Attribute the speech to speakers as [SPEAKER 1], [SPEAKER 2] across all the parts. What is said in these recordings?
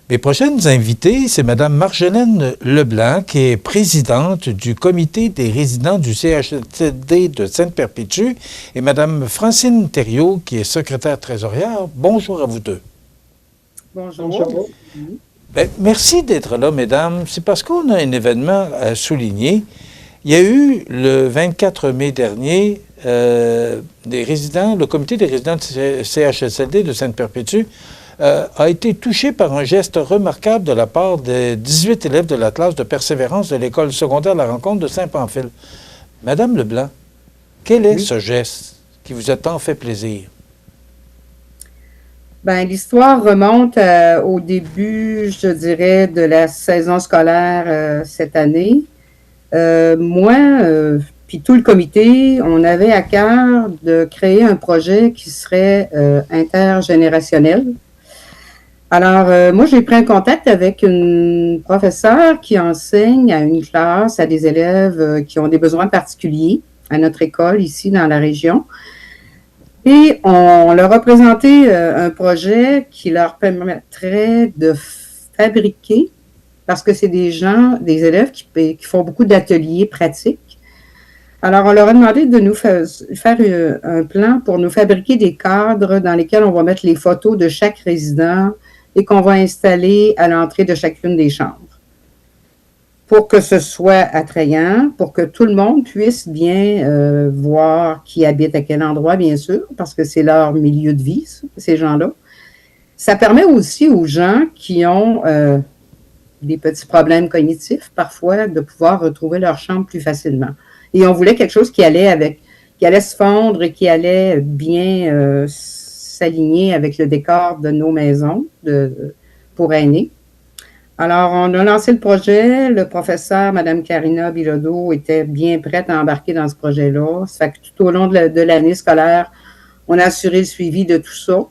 [SPEAKER 1] Mes prochaines invitées, c'est Mme Marjolaine Leblanc, qui est présidente du comité des résidents du CHSLD de Sainte-Perpétue, et Mme Francine Thériault, qui est secrétaire trésorière. Bonjour à vous deux.
[SPEAKER 2] Bonjour.
[SPEAKER 1] Bien, merci d'être là, mesdames. C'est parce qu'on a un événement à souligner. Il y a eu, le 24 mai dernier, le comité des résidents du CHSLD de Sainte-Perpétue a été touché par un geste remarquable de la part des 18 élèves de la classe de persévérance de l'école secondaire La Rencontre de Saint-Pamphile. Madame Leblanc, quel est ce geste qui vous a tant fait plaisir?
[SPEAKER 2] Bien, l'histoire remonte au début, je dirais, de la saison scolaire cette année. Moi, puis tout le comité, on avait à cœur de créer un projet qui serait intergénérationnel. Alors, moi, j'ai pris un contact avec une professeure qui enseigne à une classe, à des élèves qui ont des besoins particuliers à notre école ici dans la région. Et on leur a présenté un projet qui leur permettrait de fabriquer, parce que c'est des élèves qui font beaucoup d'ateliers pratiques. Alors, on leur a demandé de nous faire un plan pour nous fabriquer des cadres dans lesquels on va mettre les photos de chaque résident et qu'on va installer à l'entrée de chacune des chambres. Pour que ce soit attrayant, pour que tout le monde puisse bien voir qui habite à quel endroit, bien sûr, parce que c'est leur milieu de vie, ces gens-là. Ça permet aussi aux gens qui ont des petits problèmes cognitifs, parfois, de pouvoir retrouver leur chambre plus facilement. Et on voulait quelque chose qui allait se fondre et qui allait bien s'aligner avec le décor de nos maisons pour aînés. Alors, on a lancé le projet. Le professeur, Mme Karina Bilodeau, était bien prête à embarquer dans ce projet-là. Ça fait que tout au long de l'année scolaire, on a assuré le suivi de tout ça.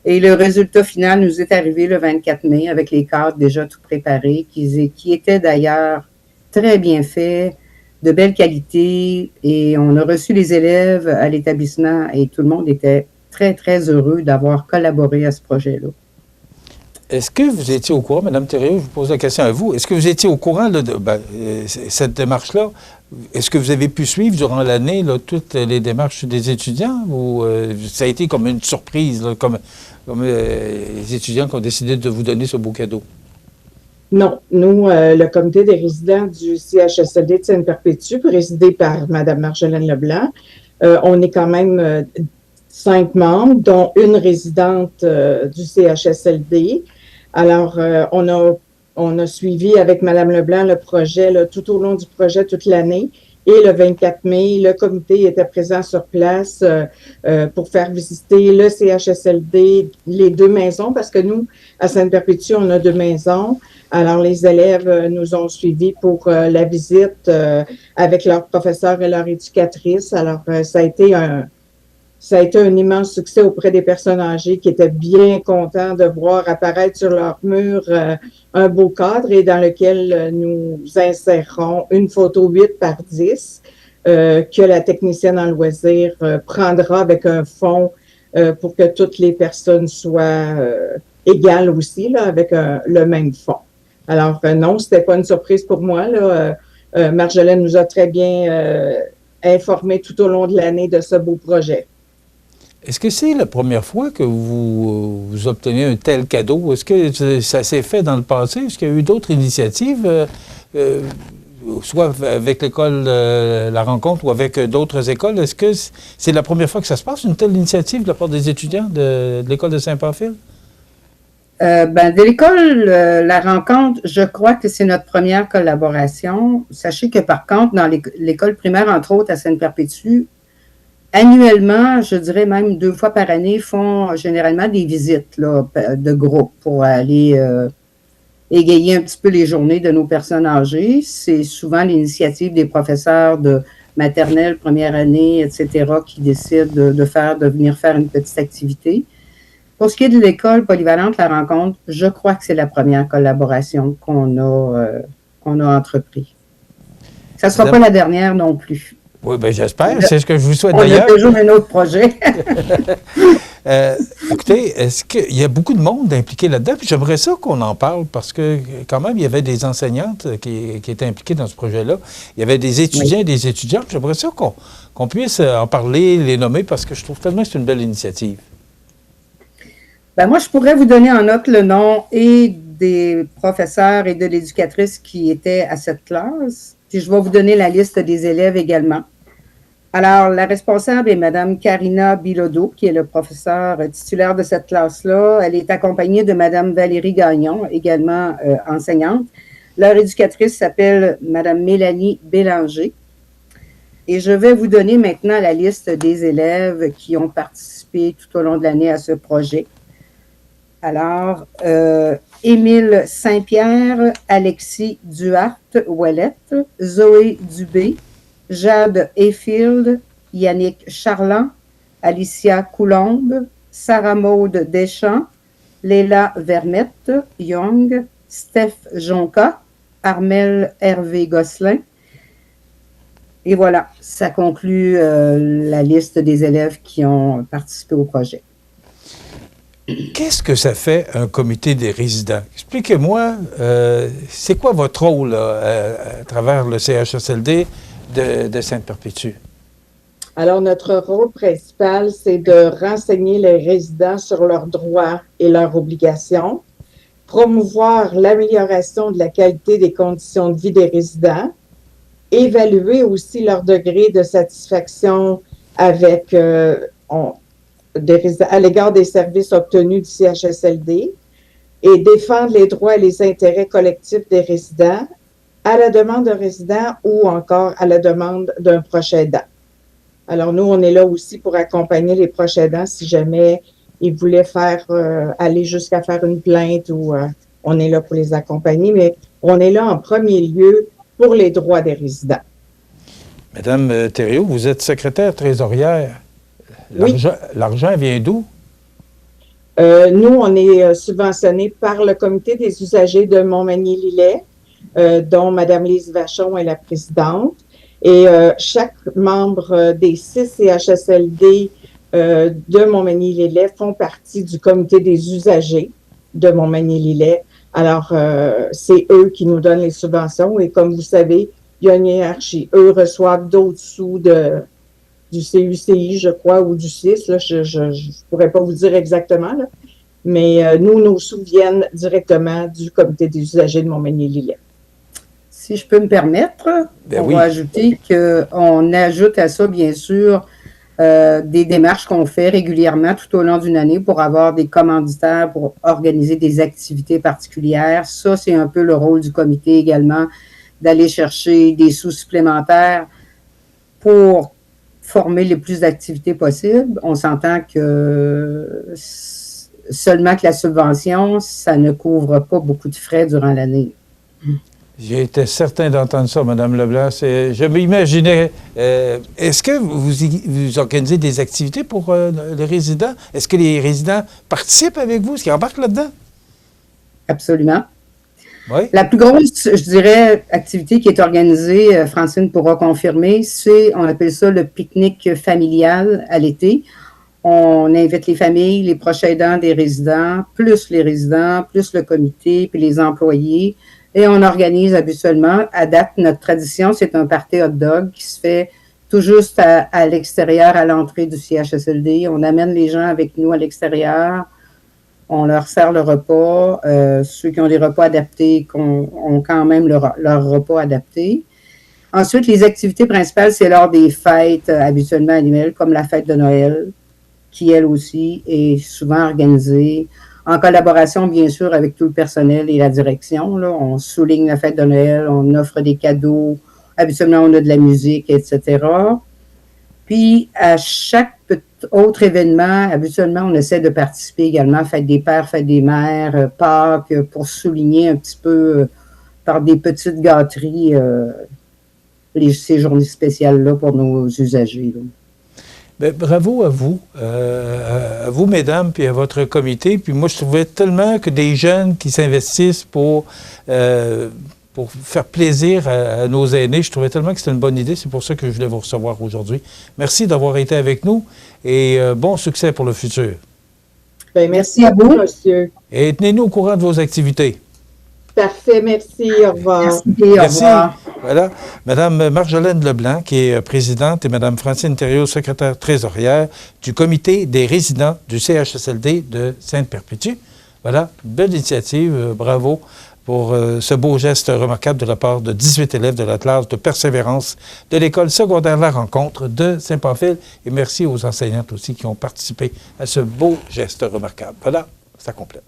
[SPEAKER 2] Et le résultat final nous est arrivé le 24 mai avec les cadres déjà tout préparés, qui étaient d'ailleurs très bien faits, de belle qualité. Et on a reçu les élèves à l'établissement et tout le monde était très, très heureux d'avoir collaboré à ce projet-là.
[SPEAKER 1] Est-ce que vous étiez au courant, Mme Thériault, je vous pose la question à vous, est-ce que vous étiez au courant de cette démarche-là? Est-ce que vous avez pu suivre durant l'année toutes les démarches des étudiants ou ça a été comme une surprise, là, comme les étudiants qui ont décidé de vous donner ce beau cadeau?
[SPEAKER 3] Non. Nous, le comité des résidents du CHSLD de Sainte-Perpétue, présidé par Mme Marjolaine Leblanc, on est quand même 5 membres, dont une résidente du CHSLD. Alors, on a suivi avec Mme Leblanc le projet tout au long du projet toute l'année. Et le 24 mai, le comité était présent sur place pour faire visiter le CHSLD, les 2 maisons, parce que nous, à Sainte-Perpétue, on a 2 maisons. Alors, les élèves nous ont suivis pour la visite avec leurs professeurs et leurs éducatrices. Alors, ça a été un immense succès auprès des personnes âgées qui étaient bien contents de voir apparaître sur leur mur un beau cadre et dans lequel nous insérerons une photo 8x10 que la technicienne en loisirs prendra avec un fond pour que toutes les personnes soient égales aussi, là, avec le même fond. Alors non, c'était pas une surprise pour moi, là. Marjolaine nous a très bien informés tout au long de l'année de ce beau projet.
[SPEAKER 1] Est-ce que c'est la première fois que vous obtenez un tel cadeau? Est-ce que ça s'est fait dans le passé? Est-ce qu'il y a eu d'autres initiatives, soit avec l'école La Rencontre ou avec d'autres écoles? Est-ce que c'est la première fois que ça se passe, une telle initiative de la part des étudiants de l'école de Saint-Pamphile?
[SPEAKER 2] De l'école La Rencontre, je crois que c'est notre première collaboration. Sachez que par contre, dans l'école primaire, entre autres, à Sainte-Perpétue, annuellement, je dirais même 2 fois par année, font généralement des visites là, de groupe pour aller égayer un petit peu les journées de nos personnes âgées. C'est souvent l'initiative des professeurs de maternelle, première année, etc., qui décident de venir faire une petite activité. Pour ce qui est de l'école polyvalente La Rencontre, je crois que c'est la première collaboration qu'on a entrepris. Ça ne sera pas la dernière non plus.
[SPEAKER 1] Oui, bien j'espère. C'est ce que je vous souhaite d'ailleurs.
[SPEAKER 2] On a toujours un autre projet.
[SPEAKER 1] Écoutez, est-ce qu'il y a beaucoup de monde impliqué là-dedans? Puis j'aimerais ça qu'on en parle parce que quand même, il y avait des enseignantes qui étaient impliquées dans ce projet-là. Il y avait des étudiants et des étudiantes. J'aimerais ça qu'on puisse en parler, les nommer, parce que je trouve tellement que c'est une belle initiative.
[SPEAKER 2] Ben moi, je pourrais vous donner en note le nom et des professeurs et de l'éducatrice qui étaient à cette classe. Puis je vais vous donner la liste des élèves également. Alors, la responsable est Mme Karina Bilodeau, qui est le professeur titulaire de cette classe-là. Elle est accompagnée de Mme Valérie Gagnon, également enseignante. Leur éducatrice s'appelle Mme Mélanie Bélanger. Et je vais vous donner maintenant la liste des élèves qui ont participé tout au long de l'année à ce projet. Alors, Émile Saint-Pierre, Alexis Duhart-Ouellette, Zoé Dubé, Jade Hayfield, Yannick Charland, Alicia Coulombe, Sarah Maude Deschamps, Léla Vermette, Young, Steph Jonca, Armel Hervé Gosselin. Et voilà, ça conclut la liste des élèves qui ont participé au projet.
[SPEAKER 1] Qu'est-ce que ça fait un comité des résidents? Expliquez-moi, c'est quoi votre rôle à travers le CHSLD de Sainte-Perpétue?
[SPEAKER 3] Alors, notre rôle principal, c'est de renseigner les résidents sur leurs droits et leurs obligations, promouvoir l'amélioration de la qualité des conditions de vie des résidents, évaluer aussi leur degré de satisfaction avec à l'égard des services obtenus du CHSLD et défendre les droits et les intérêts collectifs des résidents à la demande d'un résident ou encore à la demande d'un proche aidant. Alors, nous, on est là aussi pour accompagner les proches aidants si jamais ils voulaient aller jusqu'à faire une plainte ou on est là pour les accompagner, mais on est là en premier lieu pour les droits des résidents.
[SPEAKER 1] Madame Thériault, vous êtes secrétaire trésorière.
[SPEAKER 3] Oui.
[SPEAKER 1] L'argent vient d'où?
[SPEAKER 3] Nous, on est subventionné par le comité des usagers de Montmagny-Lillet, dont Mme Lise Vachon est la présidente. Et chaque membre des 6 CHSLD de Montmagny-Lillet font partie du comité des usagers de Montmagny-Lillet. Alors, c'est eux qui nous donnent les subventions. Et comme vous savez, il y a une hiérarchie. Eux reçoivent d'autres sous du CUCI, je crois, ou du CIS. Là, je ne pourrais pas vous dire exactement. Là. Mais nous, nos sous viennent directement du comité des usagers de Montmagny-Lillet.
[SPEAKER 2] Si je peux me permettre, on va ajouter qu'on ajoute à ça, bien sûr, des démarches qu'on fait régulièrement tout au long d'une année pour avoir des commanditaires, pour organiser des activités particulières. Ça, c'est un peu le rôle du comité également, d'aller chercher des sous supplémentaires pour former le plus d'activités possibles. On s'entend que seulement que la subvention, ça ne couvre pas beaucoup de frais durant l'année.
[SPEAKER 1] J'ai été certain d'entendre ça, Mme Leblanc. Je m'imaginais. Est-ce que vous organisez des activités pour les résidents? Est-ce que les résidents participent avec vous? Est-ce qu'ils embarquent là-dedans?
[SPEAKER 2] Absolument.
[SPEAKER 1] Oui.
[SPEAKER 2] La plus grosse, je dirais, activité qui est organisée, Francine pourra confirmer, on appelle ça le pique-nique familial à l'été. On invite les familles, les proches aidants des résidents, plus les résidents, plus le comité, puis les employés. Et on organise habituellement, à date, notre tradition, c'est un party hot dog qui se fait tout juste à l'extérieur, à l'entrée du CHSLD. On amène les gens avec nous à l'extérieur. On leur sert le repas. Ceux qui ont des repas adaptés ont quand même leur repas adapté. Ensuite, les activités principales, c'est lors des fêtes habituellement annuelles, comme la fête de Noël, qui, elle aussi, est souvent organisée en collaboration, bien sûr, avec tout le personnel et la direction. Là. On souligne la fête de Noël, on offre des cadeaux. Habituellement, on a de la musique, etc. Puis, à chaque autre événement, habituellement, on essaie de participer également à Fête des pères, Fête des mères, Pâques, pour souligner un petit peu par des petites gâteries ces journées spéciales-là pour nos usagers. Là.
[SPEAKER 1] Bien, bravo à vous, mesdames, puis à votre comité. Puis moi, je trouvais tellement que des jeunes qui s'investissent pour faire plaisir à nos aînés, je trouvais tellement que c'était une bonne idée. C'est pour ça que je voulais vous recevoir aujourd'hui. Merci d'avoir été avec nous et bon succès pour le futur.
[SPEAKER 3] Ben,
[SPEAKER 2] Merci à vous.
[SPEAKER 3] monsieur.
[SPEAKER 1] Et tenez-nous au courant de vos activités.
[SPEAKER 3] Parfait, merci. Au revoir.
[SPEAKER 2] Merci, au
[SPEAKER 1] Merci.
[SPEAKER 2] revoir.
[SPEAKER 1] Voilà. Madame Marjolaine Leblanc, qui est présidente, et Madame Francine Thériault, secrétaire trésorière du comité des résidents du CHSLD de Sainte-Perpétue. Voilà, belle initiative. Bravo pour ce beau geste remarquable de la part de 18 élèves de la classe de persévérance de l'école secondaire La Rencontre de Saint-Pamphile. Et merci aux enseignantes aussi qui ont participé à ce beau geste remarquable. Voilà, ça complète.